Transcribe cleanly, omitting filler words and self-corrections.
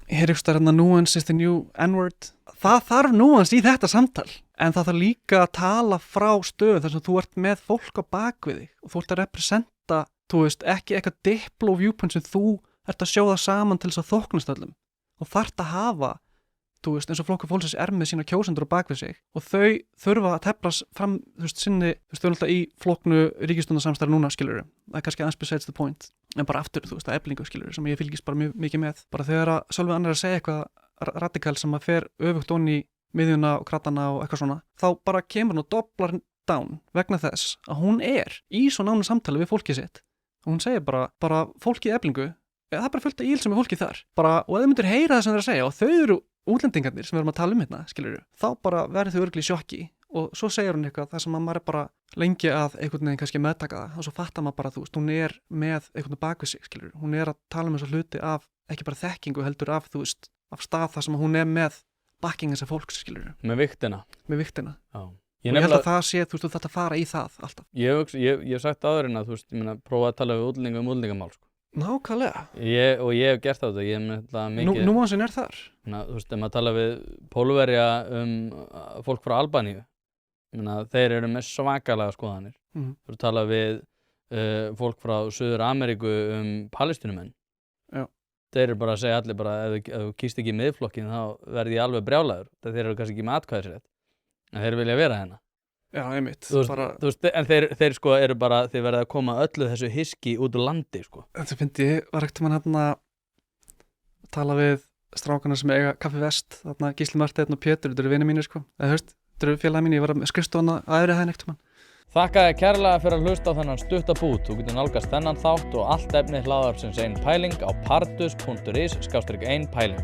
Ykkur hérna nuance is the new N-word. Það þarf nuance í þetta samtal, en það þarf líka að tala frá stöðu þar sem þú ert með fólk á bakvið þig og þú ert að representa, þú veist, ekki eitthvað diplo viewpoint sem þú ert að sjóða saman til þess að þóknast öllum og þarft að hafa, þú veist, eins og Flokkur fólksins með sína kjósendur á bakvið sig og þau þurfa að teflas fram, þú veist, sinni, þú veist, þau eru alltaf í flokknu ríkisstjórnarsamstarfi núna, skilurðu. Það kannski aðeins besides the point, en bara aftur, þú veist, að eflingu, skilurðu, sem ég fylgist bara mjög mikið með. Bara þegar að Sölvi Annar að segja eitthvað radikal sem að fer öfugt onni í miðjuna og kratana og eitthvað svona, þá bara kemur hún og doblar down vegna þess að hún er í svo nánu samtali við fólkið sitt og hún segir bara fólkið í Eflingu, það er bara fullt af ílsum með fólkið þar, bara, og ef þau myndir heyra það sem þeir að segja og þau eru útlendingarnir sem við erum að tala hérna, skilurðu, þá bara verður þau örugglega í sjokki og svo segir hún eitthvað það sem maður er bara lengi að einhvern veginn kannski meðtaka það og svo fattar maður bara, þú veist, hún er með einhvern bakvið sig, skilurðu, hún er að tala um þessa hluti af, ekki bara þekkingu heldur af, þú veist, af stað þar sem hún er með backing þessa fólks, skilurðu. Með viktina. Já. Ég held að það sé, þú veist, þú þarft að fara í það alltaf. Ég hef sagt áður en að, þú veist, ég meina, prófa að tala við útlendinga útlendingamál, sko. Nákvæmlega. Og ég hef gert þetta, ég hef með þetta mikið. Núansinn er þar. Þú veist, ef maður tala við Pólverja fólk frá Albaníu, þeir eru með svakalega skoðanir. Þú tala við fólk frá Suður Ameríku Palestínumenn. Já. Þeir eru bara að segja allir bara, ef þú kýst ekki í miðflokkin, þá verði ég alveg brjálaður. Þeir eru kannski ekki með atkvæðisrétt, en þeir vilja vera hérna. Já, einmitt. Þú veist, en þeir sko eru bara, þeir verða að koma öllu þessu hyski út úr landi, sko. Þetta fyndi ég, var ekkert hérna að tala við strákana sem eiga Kaffi Vest, þarna Gísli Marteinn og Pétur, þetta eru vinir mínir, sko. Eða, þú veist, þetta eru félagi mín, ég var með skrifstofuna að öðru hæðin ekkert mann. Þakka þér kærlega fyrir að hlusta á þennan stutta bút. Þú getur nálgast þennan þátt og allt efni hlaðvarpsins Ein Pæling á pardus.is/ein pæling.